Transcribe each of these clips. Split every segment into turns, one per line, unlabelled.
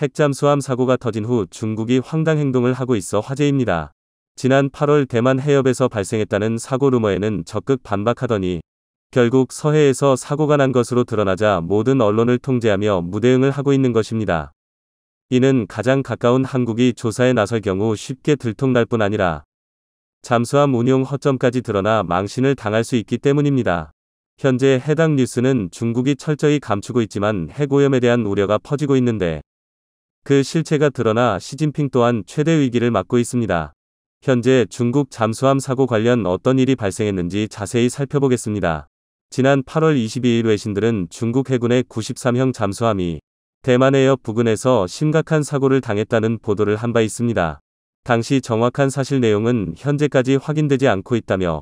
핵잠수함 사고가 터진 후 중국이 황당 행동을 하고 있어 화제입니다. 지난 8월 대만 해협에서 발생했다는 사고 루머에는 적극 반박하더니 결국 서해에서 사고가 난 것으로 드러나자 모든 언론을 통제하며 무대응을 하고 있는 것입니다. 이는 가장 가까운 한국이 조사에 나설 경우 쉽게 들통날 뿐 아니라 잠수함 운용 허점까지 드러나 망신을 당할 수 있기 때문입니다. 현재 해당 뉴스는 중국이 철저히 감추고 있지만 핵오염에 대한 우려가 퍼지고 있는데 그 실체가 드러나 시진핑 또한 최대 위기를 맞고 있습니다. 현재 중국 잠수함 사고 관련 어떤 일이 발생했는지 자세히 살펴보겠습니다. 지난 8월 22일 외신들은 중국 해군의 93형 잠수함이 대만 해협 부근에서 심각한 사고를 당했다는 보도를 한 바 있습니다. 당시 정확한 사실 내용은 현재까지 확인되지 않고 있다며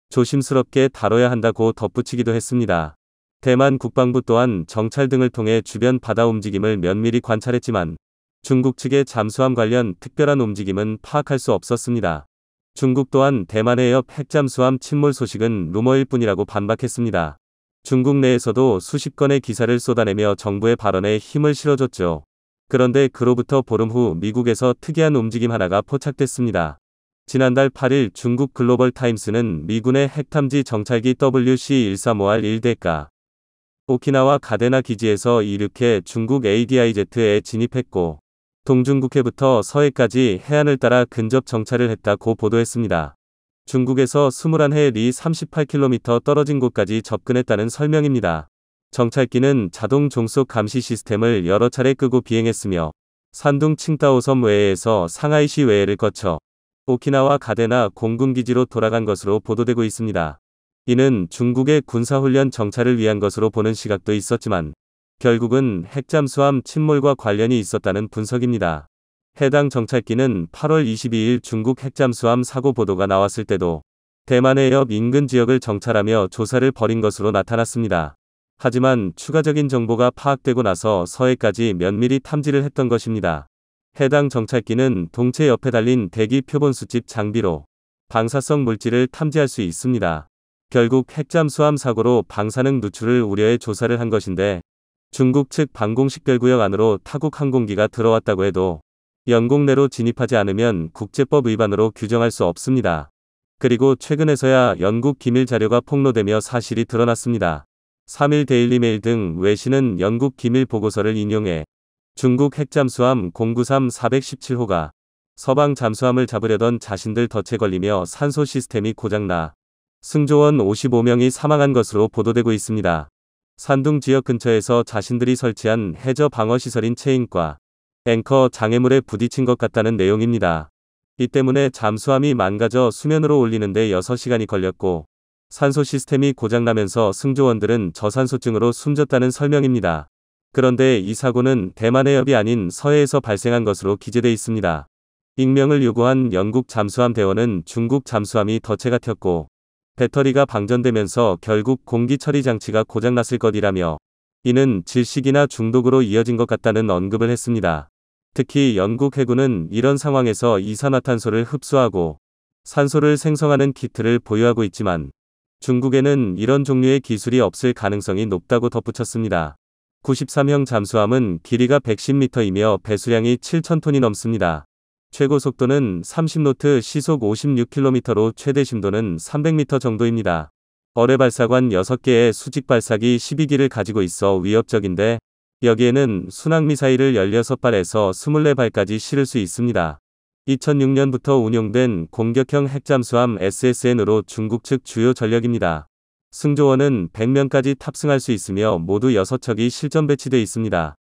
조심스럽게 다뤄야 한다고 덧붙이기도 했습니다. 대만 국방부 또한 정찰 등을 통해 주변 바다 움직임을 면밀히 관찰했지만 중국 측의 잠수함 관련 특별한 움직임은 파악할 수 없었습니다. 중국 또한 대만 해협 핵잠수함 침몰 소식은 루머일 뿐이라고 반박했습니다. 중국 내에서도 수십 건의 기사를 쏟아내며 정부의 발언에 힘을 실어줬죠. 그런데 그로부터 보름 후 미국에서 특이한 움직임 하나가 포착됐습니다. 지난달 8일 중국 글로벌 타임스는 미군의 핵탐지 정찰기 WC-135R 1대가 오키나와 가데나 기지에서 이륙해 중국 ADIZ에 진입했고 동중국해부터 서해까지 해안을 따라 근접 정찰을 했다고 보도했습니다. 중국에서 21해 리 38km 떨어진 곳까지 접근했다는 설명입니다. 정찰기는 자동 종속 감시 시스템을 여러 차례 끄고 비행했으며 산둥 칭다오 섬 외해에서 상하이시 외해를 거쳐 오키나와 가데나 공군기지로 돌아간 것으로 보도되고 있습니다. 이는 중국의 군사훈련 정찰을 위한 것으로 보는 시각도 있었지만 결국은 핵잠수함 침몰과 관련이 있었다는 분석입니다. 해당 정찰기는 8월 22일 중국 핵잠수함 사고 보도가 나왔을 때도 대만 해협 인근 지역을 정찰하며 조사를 벌인 것으로 나타났습니다. 하지만 추가적인 정보가 파악되고 나서 서해까지 면밀히 탐지를 했던 것입니다. 해당 정찰기는 동체 옆에 달린 대기 표본 수집 장비로 방사성 물질을 탐지할 수 있습니다. 결국 핵잠수함 사고로 방사능 누출을 우려해 조사를 한 것인데 중국 측 방공식별구역 안으로 타국 항공기가 들어왔다고 해도 영공 내로 진입하지 않으면 국제법 위반으로 규정할 수 없습니다. 그리고 최근에서야 영국 기밀 자료가 폭로되며 사실이 드러났습니다. 3일 데일리 메일 등 외신은 영국 기밀 보고서를 인용해 중국 핵잠수함 093-417호가 서방 잠수함을 잡으려던 자신들 덫에 걸리며 산소 시스템이 고장나 승조원 55명이 사망한 것으로 보도되고 있습니다. 산둥 지역 근처에서 자신들이 설치한 해저 방어 시설인 체인과 앵커 장애물에 부딪힌 것 같다는 내용입니다. 이 때문에 잠수함이 망가져 수면으로 올리는데 6시간이 걸렸고 산소 시스템이 고장나면서 승조원들은 저산소증으로 숨졌다는 설명입니다. 그런데 이 사고는 대만 해협이 아닌 서해에서 발생한 것으로 기재돼 있습니다. 익명을 요구한 영국 잠수함 대원은 중국 잠수함이 덫에 갇혔고 배터리가 방전되면서 결국 공기 처리 장치가 고장났을 것이라며 이는 질식이나 중독으로 이어진 것 같다는 언급을 했습니다. 특히 영국 해군은 이런 상황에서 이산화탄소를 흡수하고 산소를 생성하는 키트를 보유하고 있지만 중국에는 이런 종류의 기술이 없을 가능성이 높다고 덧붙였습니다. 93형 잠수함은 길이가 110m이며 배수량이 7,000톤이 넘습니다. 최고 속도는 30노트 시속 56km로 최대 심도는 300m 정도입니다. 어뢰 발사관 6개의 수직 발사기 12기를 가지고 있어 위협적인데 여기에는 순항미사일을 16발에서 24발까지 실을 수 있습니다. 2006년부터 운용된 공격형 핵잠수함 SSN으로 중국 측 주요 전력입니다. 승조원은 100명까지 탑승할 수 있으며 모두 6척이 실전 배치돼 있습니다.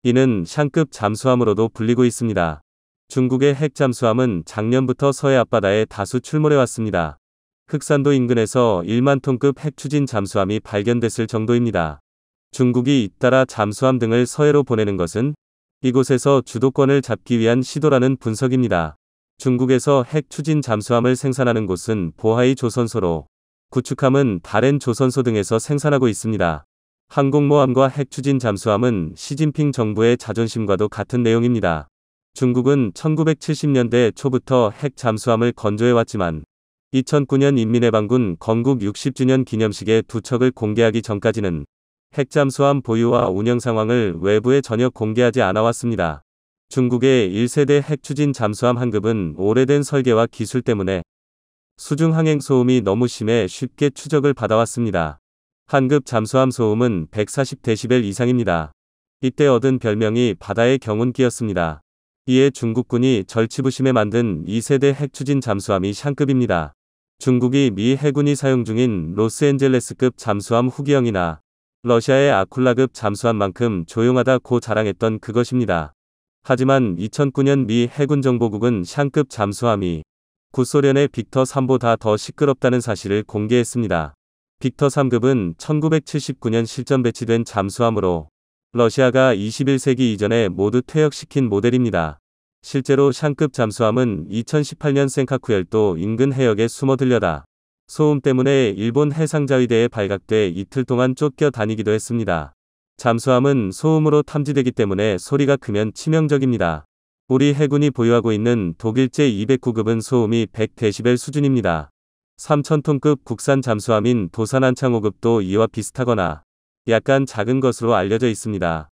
이는 샹급 잠수함으로도 불리고 있습니다. 중국의 핵잠수함은 작년부터 서해 앞바다에 다수 출몰해왔습니다. 흑산도 인근에서 1만 톤급 핵추진 잠수함이 발견됐을 정도입니다. 중국이 잇따라 잠수함 등을 서해로 보내는 것은 이곳에서 주도권을 잡기 위한 시도라는 분석입니다. 중국에서 핵 추진 잠수함을 생산하는 곳은 보하이 조선소로 구축함은 다롄 조선소 등에서 생산하고 있습니다. 항공모함과 핵 추진 잠수함은 시진핑 정부의 자존심과도 같은 내용입니다. 중국은 1970년대 초부터 핵 잠수함을 건조해왔지만 2009년 인민해방군 건국 60주년 기념식에 2척을 공개하기 전까지는 핵잠수함 보유와 운영 상황을 외부에 전혀 공개하지 않아왔습니다. 중국의 1세대 핵추진 잠수함 한급은 오래된 설계와 기술 때문에 수중 항행 소음이 너무 심해 쉽게 추적을 받아왔습니다. 한급 잠수함 소음은 140데시벨 이상입니다. 이때 얻은 별명이 바다의 경운기였습니다. 이에 중국군이 절치부심에 만든 2세대 핵추진 잠수함이 샹급입니다. 중국이 미 해군이 사용 중인 로스앤젤레스급 잠수함 후기형이나 러시아의 아쿨라급 잠수함만큼 조용하다고 자랑했던 그것입니다. 하지만 2009년 미 해군정보국은 샹급 잠수함이 구소련의 빅터 3보다 더 시끄럽다는 사실을 공개했습니다. 빅터 3급은 1979년 실전 배치된 잠수함으로 러시아가 21세기 이전에 모두 퇴역시킨 모델입니다. 실제로 샹급 잠수함은 2018년 센카쿠열도 인근 해역에 숨어들려다 소음 때문에 일본 해상자위대에 발각돼 이틀 동안 쫓겨 다니기도 했습니다. 잠수함은 소음으로 탐지되기 때문에 소리가 크면 치명적입니다. 우리 해군이 보유하고 있는 독일제 209급은 소음이 100데시벨 수준입니다. 3000톤급 국산 잠수함인 도산 한창 5급도 이와 비슷하거나 약간 작은 것으로 알려져 있습니다.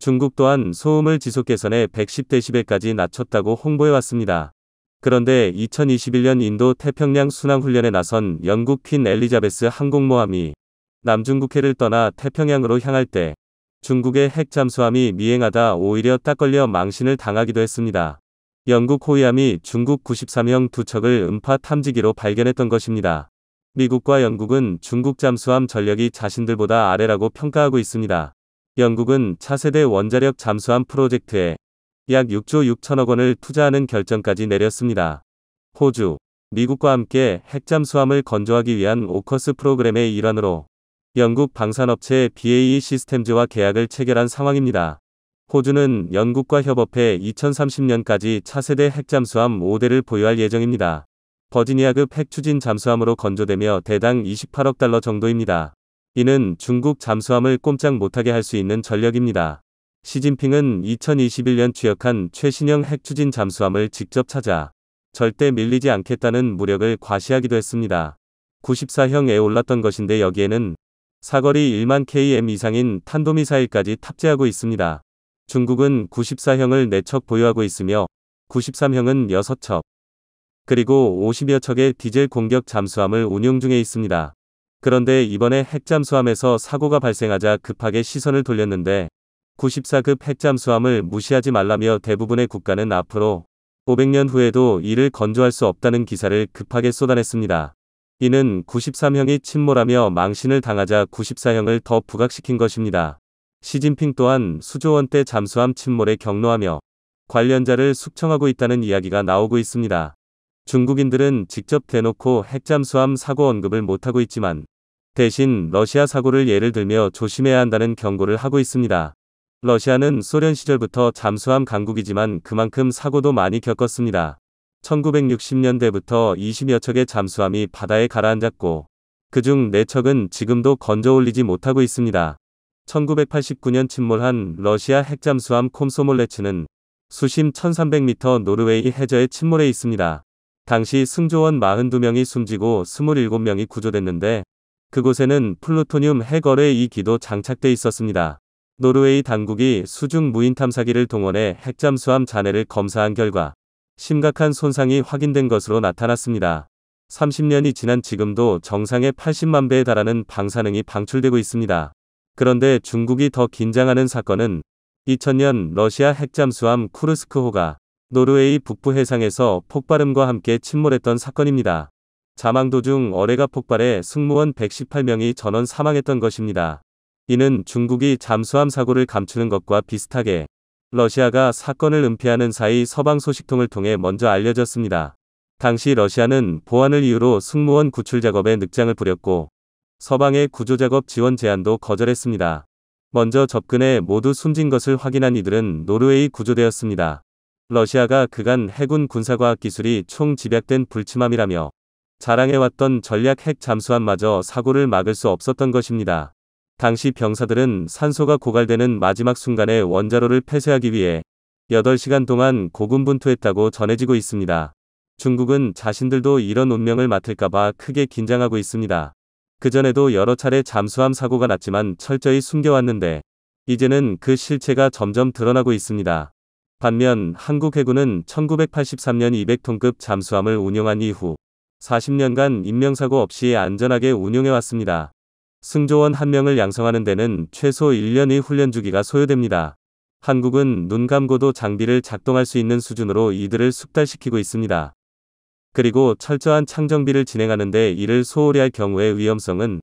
중국 또한 소음을 지속 개선해 110데시벨까지 낮췄다고 홍보해왔습니다. 그런데 2021년 인도 태평양 순항훈련에 나선 영국 퀸 엘리자베스 항공모함이 남중국해를 떠나 태평양으로 향할 때 중국의 핵잠수함이 미행하다 오히려 딱 걸려 망신을 당하기도 했습니다. 영국 호위함이 중국 93형 두 척을 음파 탐지기로 발견했던 것입니다. 미국과 영국은 중국 잠수함 전력이 자신들보다 아래라고 평가하고 있습니다. 영국은 차세대 원자력 잠수함 프로젝트에 약 6조 6천억 원을 투자하는 결정까지 내렸습니다. 호주, 미국과 함께 핵잠수함을 건조하기 위한 오커스 프로그램의 일환으로 영국 방산업체 BAE 시스템즈와 계약을 체결한 상황입니다. 호주는 영국과 협업해 2030년까지 차세대 핵잠수함 5대를 보유할 예정입니다. 버지니아급 핵추진 잠수함으로 건조되며 대당 28억 달러 정도입니다. 이는 중국 잠수함을 꼼짝 못하게 할 수 있는 전력입니다. 시진핑은 2021년 취역한 최신형 핵추진 잠수함을 직접 찾아 절대 밀리지 않겠다는 무력을 과시하기도 했습니다. 94형에 올랐던 것인데 여기에는 사거리 1만 km 이상인 탄도미사일까지 탑재하고 있습니다. 중국은 94형을 4척 보유하고 있으며 93형은 6척, 그리고 50여 척의 디젤 공격 잠수함을 운용 중에 있습니다. 그런데 이번에 핵잠수함에서 사고가 발생하자 급하게 시선을 돌렸는데 94급 핵잠수함을 무시하지 말라며 대부분의 국가는 앞으로 500년 후에도 이를 건조할 수 없다는 기사를 급하게 쏟아냈습니다. 이는 93형이 침몰하며 망신을 당하자 94형을 더 부각시킨 것입니다. 시진핑 또한 수조 원대 잠수함 침몰에 경로하며 관련자를 숙청하고 있다는 이야기가 나오고 있습니다. 중국인들은 직접 대놓고 핵잠수함 사고 언급을 못하고 있지만 대신 러시아 사고를 예를 들며 조심해야 한다는 경고를 하고 있습니다. 러시아는 소련 시절부터 잠수함 강국이지만 그만큼 사고도 많이 겪었습니다. 1960년대부터 20여 척의 잠수함이 바다에 가라앉았고 그중 4척은 지금도 건져 올리지 못하고 있습니다. 1989년 침몰한 러시아 핵잠수함 콤소몰레츠는 수심 1300m 노르웨이 해저에 침몰해 있습니다. 당시 승조원 42명이 숨지고 27명이 구조됐는데 그곳에는 플루토늄 핵어뢰 2기도 장착돼 있었습니다. 노르웨이 당국이 수중 무인 탐사기를 동원해 핵잠수함 잔해를 검사한 결과 심각한 손상이 확인된 것으로 나타났습니다. 30년이 지난 지금도 정상의 80만 배에 달하는 방사능이 방출되고 있습니다. 그런데 중국이 더 긴장하는 사건은 2000년 러시아 핵잠수함 쿠르스크호가 노르웨이 북부 해상에서 폭발음과 함께 침몰했던 사건입니다. 자망 도중 어뢰가 폭발해 승무원 118명이 전원 사망했던 것입니다. 이는 중국이 잠수함 사고를 감추는 것과 비슷하게 러시아가 사건을 은폐하는 사이 서방 소식통을 통해 먼저 알려졌습니다. 당시 러시아는 보안을 이유로 승무원 구출 작업에 늑장을 부렸고 서방의 구조작업 지원 제안도 거절했습니다. 먼저 접근해 모두 숨진 것을 확인한 이들은 노르웨이 구조되었습니다. 러시아가 그간 해군 군사과학 기술이 총 집약된 불침함이라며 자랑해왔던 전략 핵 잠수함마저 사고를 막을 수 없었던 것입니다. 당시 병사들은 산소가 고갈되는 마지막 순간에 원자로를 폐쇄하기 위해 8시간 동안 고군분투했다고 전해지고 있습니다. 중국은 자신들도 이런 운명을 맡을까봐 크게 긴장하고 있습니다. 그전에도 여러 차례 잠수함 사고가 났지만 철저히 숨겨왔는데 이제는 그 실체가 점점 드러나고 있습니다. 반면 한국 해군은 1983년 200톤급 잠수함을 운용한 이후 40년간 인명사고 없이 안전하게 운용해왔습니다. 승조원 1명을 양성하는 데는 최소 1년의 훈련 주기가 소요됩니다. 한국은 눈 감고도 장비를 작동할 수 있는 수준으로 이들을 숙달시키고 있습니다. 그리고 철저한 창정비를 진행하는데 이를 소홀히 할 경우의 위험성은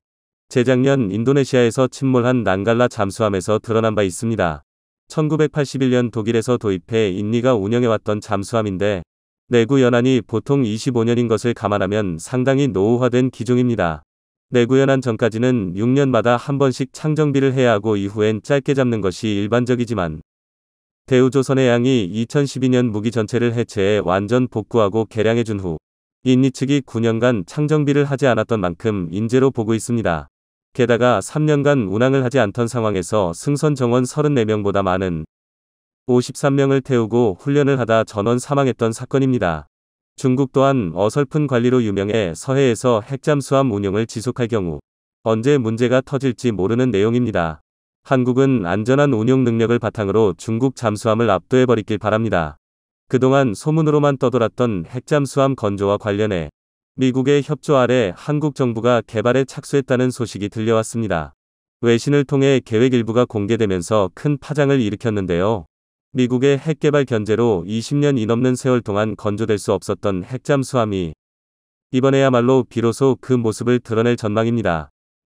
재작년 인도네시아에서 침몰한 난갈라 잠수함에서 드러난 바 있습니다. 1981년 독일에서 도입해 인리가 운영해왔던 잠수함인데 내구 연한이 보통 25년인 것을 감안하면 상당히 노후화된 기종입니다. 내구 연한 전까지는 6년마다 한 번씩 창정비를 해야 하고 이후엔 짧게 잡는 것이 일반적이지만 대우조선해양이 2012년 무기 전체를 해체해 완전 복구하고 개량해준 후 인리 측이 9년간 창정비를 하지 않았던 만큼 인재로 보고 있습니다. 게다가 3년간 운항을 하지 않던 상황에서 승선 정원 34명보다 많은 53명을 태우고 훈련을 하다 전원 사망했던 사건입니다. 중국 또한 어설픈 관리로 유명해 서해에서 핵잠수함 운용을 지속할 경우 언제 문제가 터질지 모르는 내용입니다. 한국은 안전한 운용 능력을 바탕으로 중국 잠수함을 압도해버리길 바랍니다. 그동안 소문으로만 떠돌았던 핵잠수함 건조와 관련해 미국의 협조 아래 한국 정부가 개발에 착수했다는 소식이 들려왔습니다. 외신을 통해 계획 일부가 공개되면서 큰 파장을 일으켰는데요. 미국의 핵개발 견제로 20년이 넘는 세월 동안 건조될 수 없었던 핵잠수함이 이번에야말로 비로소 그 모습을 드러낼 전망입니다.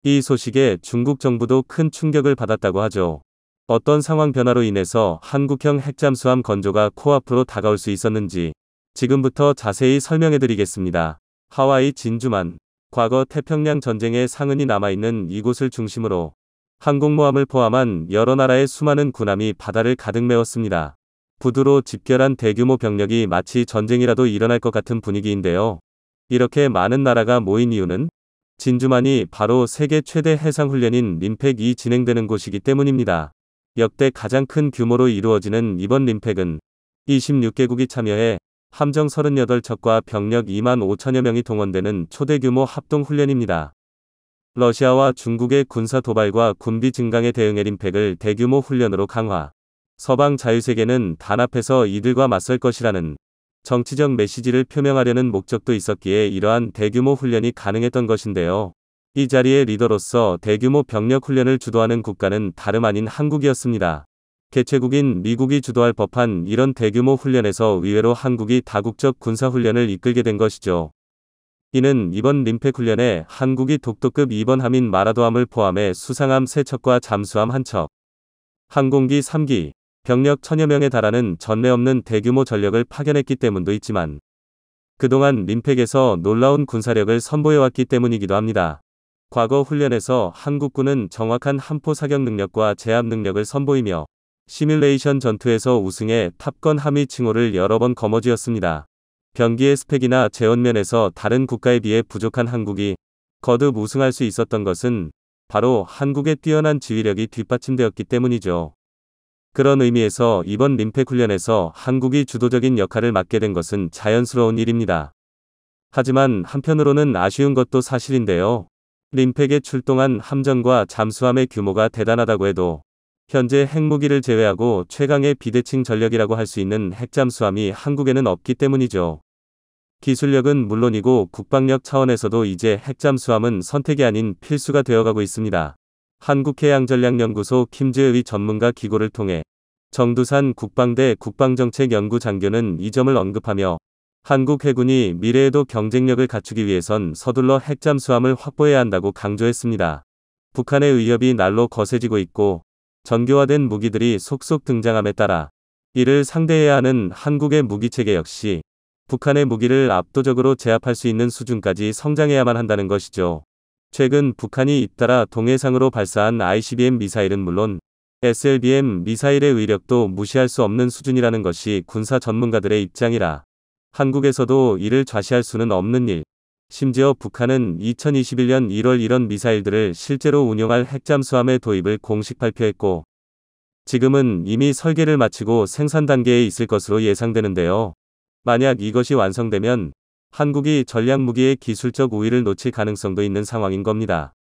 이 소식에 중국 정부도 큰 충격을 받았다고 하죠. 어떤 상황 변화로 인해서 한국형 핵잠수함 건조가 코앞으로 다가올 수 있었는지 지금부터 자세히 설명해드리겠습니다. 하와이 진주만, 과거 태평양 전쟁의 상흔이 남아있는 이곳을 중심으로 항공모함을 포함한 여러 나라의 수많은 군함이 바다를 가득 메웠습니다. 부두로 집결한 대규모 병력이 마치 전쟁이라도 일어날 것 같은 분위기인데요. 이렇게 많은 나라가 모인 이유는 진주만이 바로 세계 최대 해상훈련인 림팩이 진행되는 곳이기 때문입니다. 역대 가장 큰 규모로 이루어지는 이번 림팩은 26개국이 참여해 함정 38척과 병력 2만 5천여 명이 동원되는 초대규모 합동훈련입니다. 러시아와 중국의 군사 도발과 군비 증강에 대응해 림팩을 대규모 훈련으로 강화. 서방 자유세계는 단합해서 이들과 맞설 것이라는 정치적 메시지를 표명하려는 목적도 있었기에 이러한 대규모 훈련이 가능했던 것인데요. 이 자리의 리더로서 대규모 병력 훈련을 주도하는 국가는 다름 아닌 한국이었습니다. 개최국인 미국이 주도할 법한 이런 대규모 훈련에서 의외로 한국이 다국적 군사훈련을 이끌게 된 것이죠. 이는 이번 림팩 훈련에 한국이 독도급 2번 함인 마라도함을 포함해 수상함 3척과 잠수함 1척, 항공기 3기, 병력 1000여 명에 달하는 전례 없는 대규모 전력을 파견했기 때문도 있지만 그동안 림팩에서 놀라운 군사력을 선보여왔기 때문이기도 합니다. 과거 훈련에서 한국군은 정확한 함포 사격 능력과 제압 능력을 선보이며 시뮬레이션 전투에서 우승해 탑건 함의 칭호를 여러 번 거머쥐었습니다. 병기의 스펙이나 재원면에서 다른 국가에 비해 부족한 한국이 거듭 우승할 수 있었던 것은 바로 한국의 뛰어난 지휘력이 뒷받침되었기 때문이죠. 그런 의미에서 이번 림팩 훈련에서 한국이 주도적인 역할을 맡게 된 것은 자연스러운 일입니다. 하지만 한편으로는 아쉬운 것도 사실인데요. 림팩에 출동한 함정과 잠수함의 규모가 대단하다고 해도 현재 핵무기를 제외하고 최강의 비대칭 전력이라고 할 수 있는 핵잠수함이 한국에는 없기 때문이죠. 기술력은 물론이고 국방력 차원에서도 이제 핵잠수함은 선택이 아닌 필수가 되어가고 있습니다. 한국해양전략연구소 김재의 전문가 기고를 통해 정두산 국방대 국방정책연구장교는 이 점을 언급하며 한국 해군이 미래에도 경쟁력을 갖추기 위해선 서둘러 핵잠수함을 확보해야 한다고 강조했습니다. 북한의 위협이 날로 거세지고 있고 전교화된 무기들이 속속 등장함에 따라 이를 상대해야 하는 한국의 무기체계 역시 북한의 무기를 압도적으로 제압할 수 있는 수준까지 성장해야만 한다는 것이죠. 최근 북한이 잇따라 동해상으로 발사한 ICBM 미사일은 물론 SLBM 미사일의 위력도 무시할 수 없는 수준이라는 것이 군사 전문가들의 입장이라 한국에서도 이를 좌시할 수는 없는 일. 심지어 북한은 2021년 1월 이런 미사일들을 실제로 운용할 핵잠수함의 도입을 공식 발표했고 지금은 이미 설계를 마치고 생산 단계에 있을 것으로 예상되는데요. 만약 이것이 완성되면 한국이 전략무기의 기술적 우위를 놓칠 가능성도 있는 상황인 겁니다.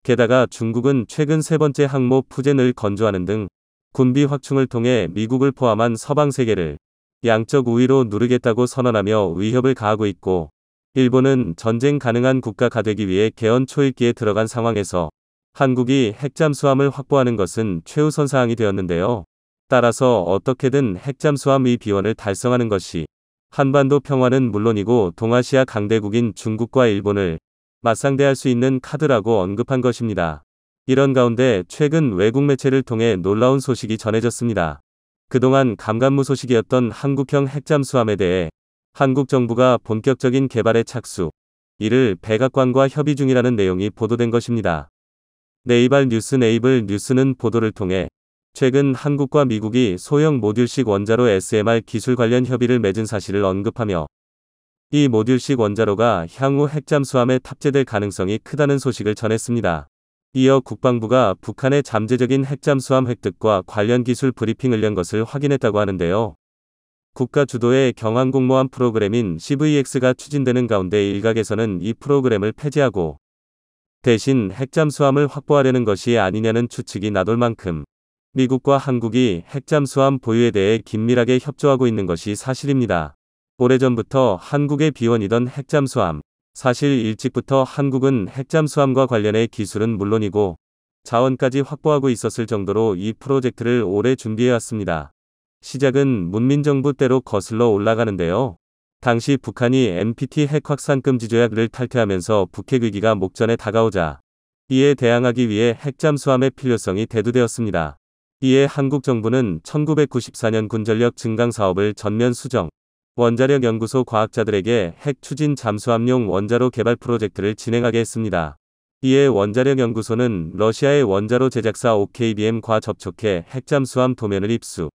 게다가 중국은 최근 세 번째 항모 푸젠을 건조하는 등 군비 확충을 통해 미국을 포함한 서방 세계를 양적 우위로 누르겠다고 선언하며 위협을 가하고 있고, 일본은 전쟁 가능한 국가가 되기 위해 개헌 초읽기에 들어간 상황에서 한국이 핵잠수함을 확보하는 것은 최우선 사항이 되었는데요. 따라서 어떻게든 핵잠수함의 비원을 달성하는 것이 한반도 평화는 물론이고 동아시아 강대국인 중국과 일본을 맞상대할 수 있는 카드라고 언급한 것입니다. 이런 가운데 최근 외국 매체를 통해 놀라운 소식이 전해졌습니다. 그동안 감감무소식이었던 한국형 핵잠수함에 대해 한국 정부가 본격적인 개발에 착수, 이를 백악관과 협의 중이라는 내용이 보도된 것입니다. 네이벌 뉴스는 보도를 통해 최근 한국과 미국이 소형 모듈식 원자로 SMR 기술 관련 협의를 맺은 사실을 언급하며, 이 모듈식 원자로가 향후 핵잠수함에 탑재될 가능성이 크다는 소식을 전했습니다. 이어 국방부가 북한의 잠재적인 핵잠수함 획득과 관련 기술 브리핑을 연 것을 확인했다고 하는데요. 국가 주도의 경항공모함 프로그램인 CVX가 추진되는 가운데 일각에서는 이 프로그램을 폐지하고 대신 핵잠수함을 확보하려는 것이 아니냐는 추측이 나돌 만큼 미국과 한국이 핵잠수함 보유에 대해 긴밀하게 협조하고 있는 것이 사실입니다. 오래전부터 한국의 비원이던 핵잠수함, 사실 일찍부터 한국은 핵잠수함과 관련해 기술은 물론이고 자원까지 확보하고 있었을 정도로 이 프로젝트를 오래 준비해왔습니다. 시작은 문민정부 때로 거슬러 올라가는데요. 당시 북한이 NPT 핵 확산 금지 조약을 탈퇴하면서 북핵 위기가 목전에 다가오자 이에 대항하기 위해 핵잠수함의 필요성이 대두되었습니다. 이에 한국 정부는 1994년 군전력 증강 사업을 전면 수정, 원자력 연구소 과학자들에게 핵 추진 잠수함용 원자로 개발 프로젝트를 진행하게 했습니다. 이에 원자력 연구소는 러시아의 원자로 제작사 OKBM과 접촉해 핵잠수함 도면을 입수,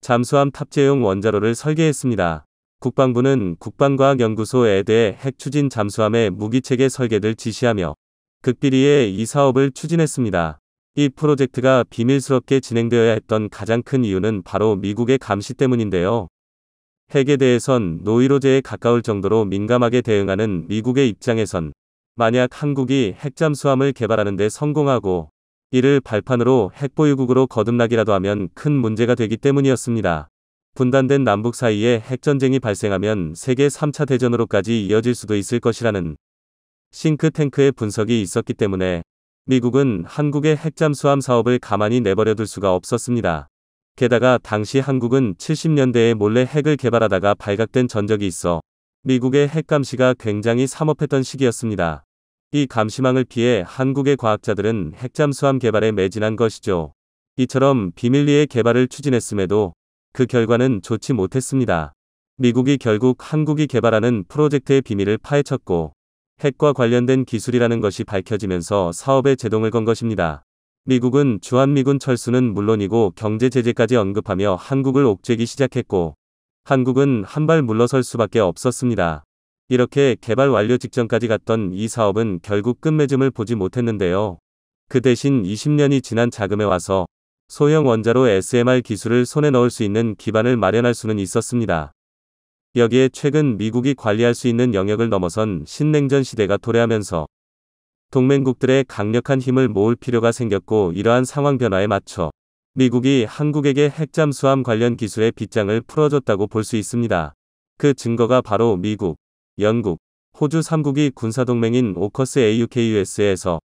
잠수함 탑재용 원자로를 설계했습니다. 국방부는 국방과학연구소에 대해 핵 추진 잠수함의 무기체계 설계를 지시하며 극비리에 이 사업을 추진했습니다. 이 프로젝트가 비밀스럽게 진행되어야 했던 가장 큰 이유는 바로 미국의 감시 때문인데요. 핵에 대해선 노이로제에 가까울 정도로 민감하게 대응하는 미국의 입장에선 만약 한국이 핵잠수함을 개발하는 데 성공하고 이를 발판으로 핵보유국으로 거듭나기라도 하면 큰 문제가 되기 때문이었습니다. 분단된 남북 사이에 핵전쟁이 발생하면 세계 3차 대전으로까지 이어질 수도 있을 것이라는 싱크탱크의 분석이 있었기 때문에 미국은 한국의 핵잠수함 사업을 가만히 내버려둘 수가 없었습니다. 게다가 당시 한국은 70년대에 몰래 핵을 개발하다가 발각된 전적이 있어 미국의 핵 감시가 굉장히 삼업했던 시기였습니다. 이 감시망을 피해 한국의 과학자들은 핵잠수함 개발에 매진한 것이죠. 이처럼 비밀리에 개발을 추진했음에도 그 결과는 좋지 못했습니다. 미국이 결국 한국이 개발하는 프로젝트의 비밀을 파헤쳤고 핵과 관련된 기술이라는 것이 밝혀지면서 사업에 제동을 건 것입니다. 미국은 주한미군 철수는 물론이고 경제 제재까지 언급하며 한국을 옥죄기 시작했고 한국은 한 발 물러설 수밖에 없었습니다. 이렇게 개발 완료 직전까지 갔던 이 사업은 결국 끝맺음을 보지 못했는데요. 그 대신 20년이 지난 자금에 와서 소형 원자로 SMR 기술을 손에 넣을 수 있는 기반을 마련할 수는 있었습니다. 여기에 최근 미국이 관리할 수 있는 영역을 넘어선 신냉전 시대가 도래하면서 동맹국들의 강력한 힘을 모을 필요가 생겼고, 이러한 상황 변화에 맞춰 미국이 한국에게 핵잠수함 관련 기술의 빗장을 풀어줬다고 볼 수 있습니다. 그 증거가 바로 미국, 영국, 호주 3국이 군사동맹인 오커스 AUKUS에서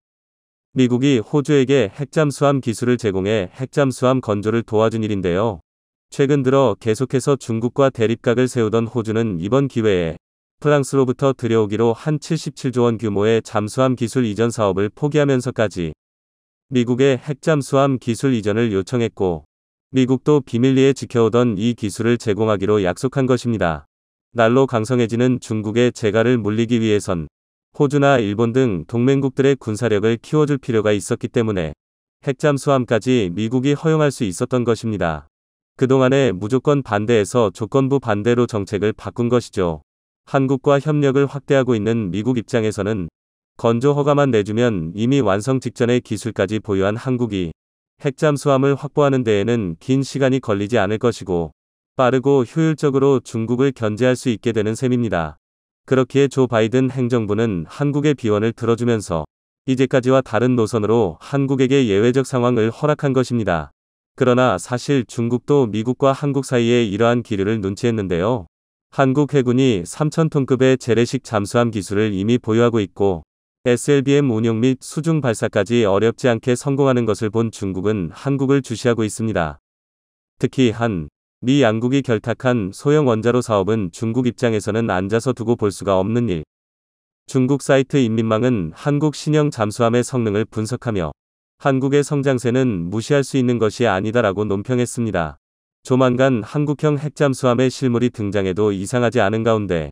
미국이 호주에게 핵잠수함 기술을 제공해 핵잠수함 건조를 도와준 일인데요. 최근 들어 계속해서 중국과 대립각을 세우던 호주는 이번 기회에 프랑스로부터 들여오기로 한 77조 원 규모의 잠수함 기술 이전 사업을 포기하면서까지 미국의 핵잠수함 기술 이전을 요청했고, 미국도 비밀리에 지켜오던 이 기술을 제공하기로 약속한 것입니다. 날로 강성해지는 중국의 재갈을 물리기 위해선 호주나 일본 등 동맹국들의 군사력을 키워줄 필요가 있었기 때문에 핵잠수함까지 미국이 허용할 수 있었던 것입니다. 그동안의 무조건 반대에서 조건부 반대로 정책을 바꾼 것이죠. 한국과 협력을 확대하고 있는 미국 입장에서는 건조 허가만 내주면 이미 완성 직전의 기술까지 보유한 한국이 핵잠수함을 확보하는 데에는 긴 시간이 걸리지 않을 것이고 빠르고 효율적으로 중국을 견제할 수 있게 되는 셈입니다. 그렇기에 조 바이든 행정부는 한국의 비원을 들어주면서 이제까지와 다른 노선으로 한국에게 예외적 상황을 허락한 것입니다. 그러나 사실 중국도 미국과 한국 사이에 이러한 기류를 눈치했는데요. 한국 해군이 3,000톤급의 재래식 잠수함 기술을 이미 보유하고 있고 SLBM 운용 및 수중 발사까지 어렵지 않게 성공하는 것을 본 중국은 한국을 주시하고 있습니다. 특히 미 양국이 결탁한 소형 원자로 사업은 중국 입장에서는 앉아서 두고 볼 수가 없는 일. 중국 사이트 인민망은 한국 신형 잠수함의 성능을 분석하며 한국의 성장세는 무시할 수 있는 것이 아니다라고 논평했습니다. 조만간 한국형 핵잠수함의 실물이 등장해도 이상하지 않은 가운데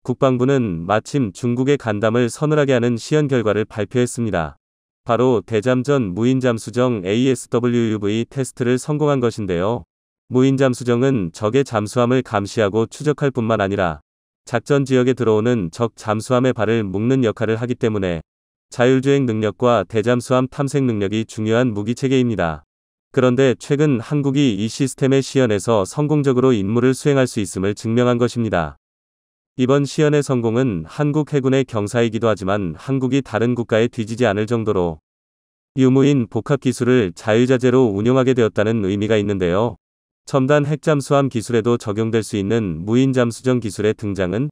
국방부는 마침 중국의 간담을 서늘하게 하는 시연 결과를 발표했습니다. 바로 대잠전 무인잠수정 ASWUV 테스트를 성공한 것인데요. 무인잠수정은 적의 잠수함을 감시하고 추적할 뿐만 아니라 작전 지역에 들어오는 적 잠수함의 발을 묶는 역할을 하기 때문에 자율주행 능력과 대잠수함 탐색 능력이 중요한 무기체계입니다. 그런데 최근 한국이 이 시스템의 시연에서 성공적으로 임무를 수행할 수 있음을 증명한 것입니다. 이번 시연의 성공은 한국 해군의 경사이기도 하지만 한국이 다른 국가에 뒤지지 않을 정도로 유무인 복합 기술을 자유자재로 운용하게 되었다는 의미가 있는데요. 첨단 핵잠수함 기술에도 적용될 수 있는 무인잠수정 기술의 등장은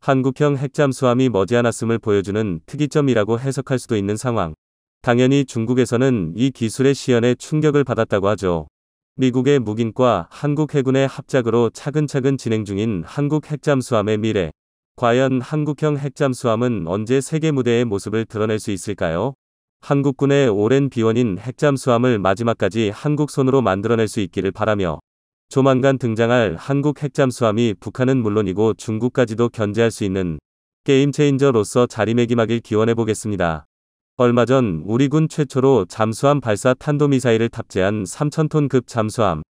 한국형 핵잠수함이 머지않았음을 보여주는 특이점이라고 해석할 수도 있는 상황. 당연히 중국에서는 이 기술의 시연에 충격을 받았다고 하죠. 미국의 묵인과 한국 해군의 합작으로 차근차근 진행 중인 한국 핵잠수함의 미래. 과연 한국형 핵잠수함은 언제 세계 무대의 모습을 드러낼 수 있을까요? 한국군의 오랜 비원인 핵잠수함을 마지막까지 한국 손으로 만들어낼 수 있기를 바라며 조만간 등장할 한국 핵잠수함이 북한은 물론이고 중국까지도 견제할 수 있는 게임 체인저로서 자리매김하길 기원해보겠습니다. 얼마 전 우리 군 최초로 잠수함 발사 탄도미사일을 탑재한 3,000톤급 잠수함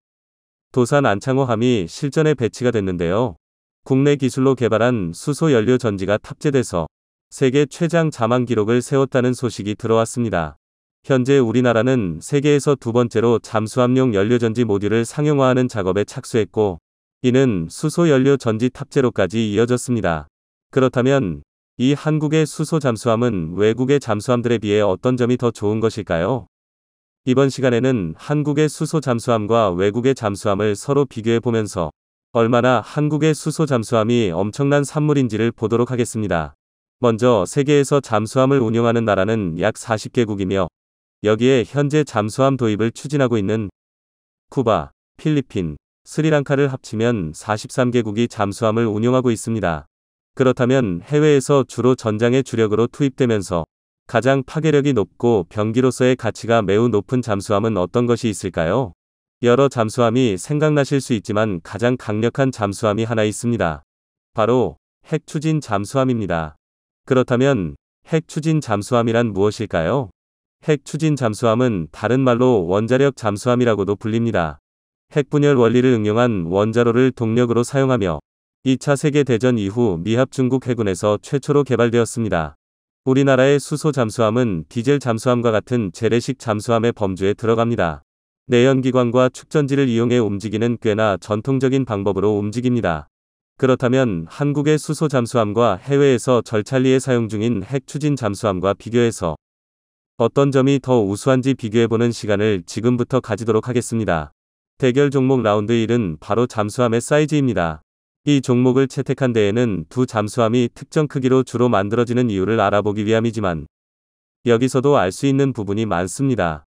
도산 안창호함이 실전에 배치가 됐는데요. 국내 기술로 개발한 수소 연료 전지가 탑재돼서 세계 최장 자망 기록을 세웠다는 소식이 들어왔습니다. 현재 우리나라는 세계에서 두 번째로 잠수함용 연료전지 모듈을 상용화하는 작업에 착수했고 이는 수소 연료 전지 탑재로까지 이어졌습니다. 그렇다면 이 한국의 수소 잠수함은 외국의 잠수함들에 비해 어떤 점이 더 좋은 것일까요? 이번 시간에는 한국의 수소 잠수함과 외국의 잠수함을 서로 비교해 보면서 얼마나 한국의 수소 잠수함이 엄청난 산물인지를 보도록 하겠습니다. 먼저 세계에서 잠수함을 운용하는 나라는 약 40개국이며 여기에 현재 잠수함 도입을 추진하고 있는 쿠바, 필리핀, 스리랑카를 합치면 43개국이 잠수함을 운용하고 있습니다. 그렇다면 해외에서 주로 전장의 주력으로 투입되면서 가장 파괴력이 높고 병기로서의 가치가 매우 높은 잠수함은 어떤 것이 있을까요? 여러 잠수함이 생각나실 수 있지만 가장 강력한 잠수함이 하나 있습니다. 바로 핵추진 잠수함입니다. 그렇다면 핵추진 잠수함이란 무엇일까요? 핵추진 잠수함은 다른 말로 원자력 잠수함이라고도 불립니다. 핵분열 원리를 응용한 원자로를 동력으로 사용하며 2차 세계대전 이후 미합 중국 해군에서 최초로 개발되었습니다. 우리나라의 수소 잠수함은 디젤 잠수함과 같은 재래식 잠수함의 범주에 들어갑니다. 내연기관과 축전지를 이용해 움직이는 꽤나 전통적인 방법으로 움직입니다. 그렇다면 한국의 수소 잠수함과 해외에서 절찬리에 사용 중인 핵추진 잠수함과 비교해서 어떤 점이 더 우수한지 비교해보는 시간을 지금부터 가지도록 하겠습니다. 대결 종목 라운드 1은 바로 잠수함의 사이즈입니다. 이 종목을 채택한 데에는 두 잠수함이 특정 크기로 주로 만들어지는 이유를 알아보기 위함이지만 여기서도 알 수 있는 부분이 많습니다.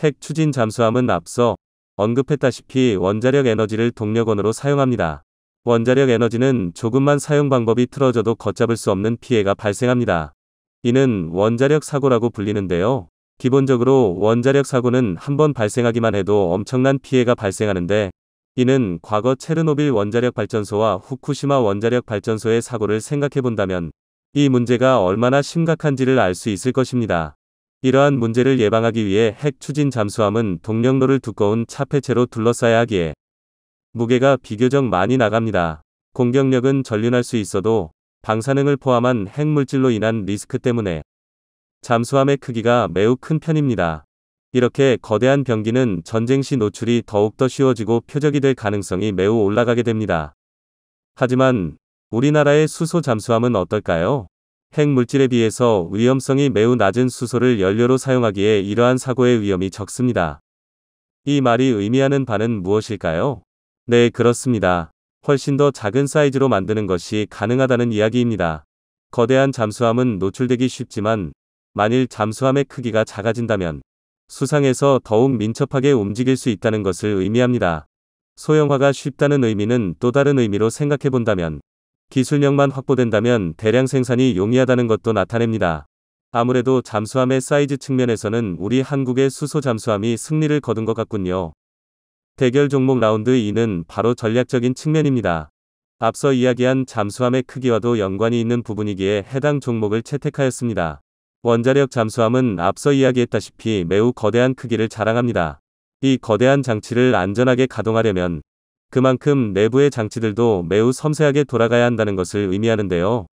핵 추진 잠수함은 앞서 언급했다시피 원자력 에너지를 동력원으로 사용합니다. 원자력 에너지는 조금만 사용 방법이 틀어져도 걷잡을 수 없는 피해가 발생합니다. 이는 원자력 사고라고 불리는데요. 기본적으로 원자력 사고는 한번 발생하기만 해도 엄청난 피해가 발생하는데 이는 과거 체르노빌 원자력 발전소와 후쿠시마 원자력 발전소의 사고를 생각해본다면 이 문제가 얼마나 심각한지를 알 수 있을 것입니다. 이러한 문제를 예방하기 위해 핵 추진 잠수함은 동력로를 두꺼운 차폐체로 둘러싸야 하기에 무게가 비교적 많이 나갑니다. 공격력은 전륜할 수 있어도 방사능을 포함한 핵물질로 인한 리스크 때문에 잠수함의 크기가 매우 큰 편입니다. 이렇게 거대한 병기는 전쟁 시 노출이 더욱더 쉬워지고 표적이 될 가능성이 매우 올라가게 됩니다. 하지만 우리나라의 수소 잠수함은 어떨까요? 핵 물질에 비해서 위험성이 매우 낮은 수소를 연료로 사용하기에 이러한 사고의 위험이 적습니다. 이 말이 의미하는 바는 무엇일까요? 네, 그렇습니다. 훨씬 더 작은 사이즈로 만드는 것이 가능하다는 이야기입니다. 거대한 잠수함은 노출되기 쉽지만 만일 잠수함의 크기가 작아진다면 수상에서 더욱 민첩하게 움직일 수 있다는 것을 의미합니다. 소형화가 쉽다는 의미는 또 다른 의미로 생각해 본다면 기술력만 확보된다면 대량 생산이 용이하다는 것도 나타냅니다. 아무래도 잠수함의 사이즈 측면에서는 우리 한국의 수소 잠수함이 승리를 거둔 것 같군요. 대결 종목 라운드 2는 바로 전략적인 측면입니다. 앞서 이야기한 잠수함의 크기와도 연관이 있는 부분이기에 해당 종목을 채택하였습니다. 원자력 잠수함은 앞서 이야기했다시피 매우 거대한 크기를 자랑합니다. 이 거대한 장치를 안전하게 가동하려면 그만큼 내부의 장치들도 매우 섬세하게 돌아가야 한다는 것을 의미하는데요.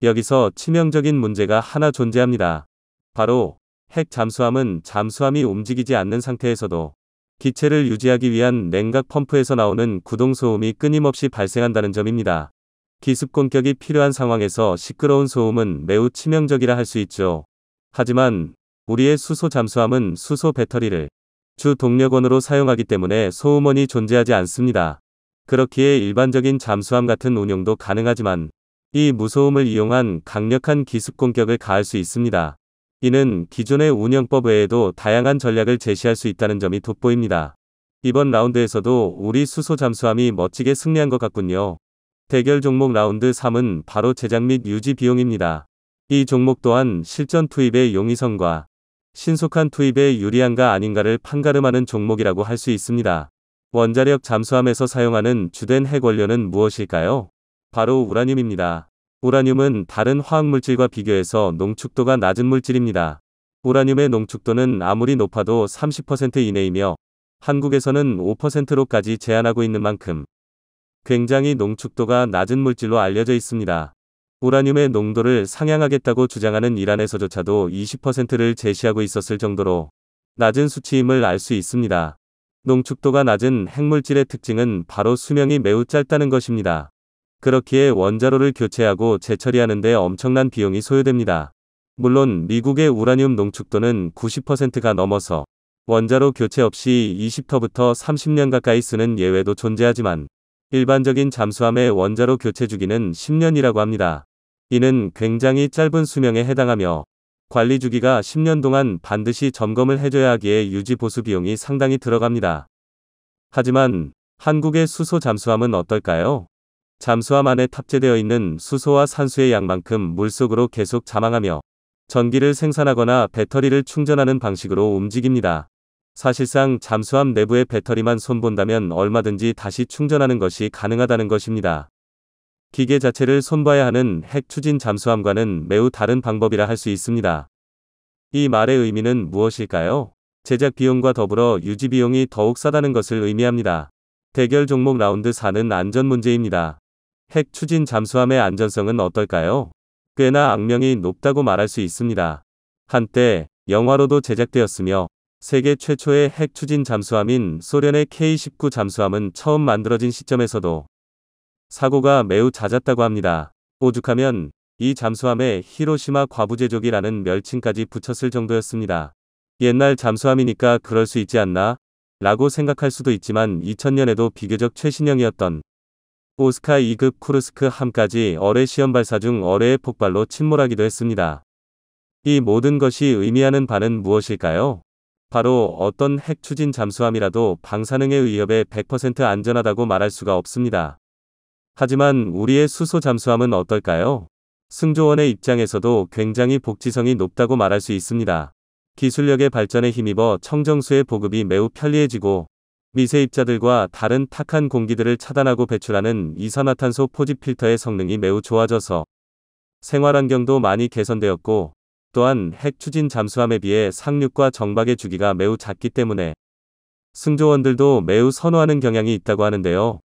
여기서 치명적인 문제가 하나 존재합니다. 바로 핵 잠수함은 잠수함이 움직이지 않는 상태에서도 기체를 유지하기 위한 냉각 펌프에서 나오는 구동소음이 끊임없이 발생한다는 점입니다. 기습 공격이 필요한 상황에서 시끄러운 소음은 매우 치명적이라 할 수 있죠. 하지만 우리의 수소 잠수함은 수소 배터리를 주 동력원으로 사용하기 때문에 소음원이 존재하지 않습니다. 그렇기에 일반적인 잠수함 같은 운용도 가능하지만 이 무소음을 이용한 강력한 기습 공격을 가할 수 있습니다. 이는 기존의 운영법 외에도 다양한 전략을 제시할 수 있다는 점이 돋보입니다. 이번 라운드에서도 우리 수소 잠수함이 멋지게 승리한 것 같군요. 대결 종목 라운드 3은 바로 제작 및 유지 비용입니다. 이 종목 또한 실전 투입의 용이성과 신속한 투입에 유리한가 아닌가를 판가름하는 종목이라고 할 수 있습니다. 원자력 잠수함에서 사용하는 주된 핵 원료는 무엇일까요? 바로 우라늄입니다. 우라늄은 다른 화학물질과 비교해서 농축도가 낮은 물질입니다. 우라늄의 농축도는 아무리 높아도 30% 이내이며 한국에서는 5%로까지 제한하고 있는 만큼 굉장히 농축도가 낮은 물질로 알려져 있습니다. 우라늄의 농도를 상향하겠다고 주장하는 이란에서조차도 20%를 제시하고 있었을 정도로 낮은 수치임을 알 수 있습니다. 농축도가 낮은 핵물질의 특징은 바로 수명이 매우 짧다는 것입니다. 그렇기에 원자로를 교체하고 재처리하는 데 엄청난 비용이 소요됩니다. 물론 미국의 우라늄 농축도는 90%가 넘어서 원자로 교체 없이 20터부터 30년 가까이 쓰는 예외도 존재하지만 일반적인 잠수함의 원자로 교체 주기는 10년이라고 합니다. 이는 굉장히 짧은 수명에 해당하며 관리 주기가 10년 동안 반드시 점검을 해줘야 하기에 유지 보수 비용이 상당히 들어갑니다. 하지만 한국의 수소 잠수함은 어떨까요? 잠수함 안에 탑재되어 있는 수소와 산수의 양만큼 물속으로 계속 자망하며 전기를 생산하거나 배터리를 충전하는 방식으로 움직입니다. 사실상 잠수함 내부의 배터리만 손본다면 얼마든지 다시 충전하는 것이 가능하다는 것입니다. 기계 자체를 손봐야 하는 핵 추진 잠수함과는 매우 다른 방법이라 할 수 있습니다. 이 말의 의미는 무엇일까요? 제작 비용과 더불어 유지 비용이 더욱 싸다는 것을 의미합니다. 대결 종목 라운드 4는 안전 문제입니다. 핵 추진 잠수함의 안전성은 어떨까요? 꽤나 악명이 높다고 말할 수 있습니다. 한때 영화로도 제작되었으며 세계 최초의 핵 추진 잠수함인 소련의 K-19 잠수함은 처음 만들어진 시점에서도 사고가 매우 잦았다고 합니다. 오죽하면 이 잠수함에 히로시마 과부제족이라는 멸칭까지 붙였을 정도였습니다. 옛날 잠수함이니까 그럴 수 있지 않나? 라고 생각할 수도 있지만 2000년에도 비교적 최신형이었던 오스카 2급 쿠르스크 함까지 어뢰 시험 발사 중 어뢰의 폭발로 침몰하기도 했습니다. 이 모든 것이 의미하는 바는 무엇일까요? 바로 어떤 핵 추진 잠수함이라도 방사능의 위협에 100% 안전하다고 말할 수가 없습니다. 하지만 우리의 수소 잠수함은 어떨까요? 승조원의 입장에서도 굉장히 복지성이 높다고 말할 수 있습니다. 기술력의 발전에 힘입어 청정수의 보급이 매우 편리해지고 미세입자들과 다른 탁한 공기들을 차단하고 배출하는 이산화탄소 포집 필터의 성능이 매우 좋아져서 생활환경도 많이 개선되었고 또한 핵 추진 잠수함에 비해 상륙과 정박의 주기가 매우 작기 때문에 승조원들도 매우 선호하는 경향이 있다고 하는데요.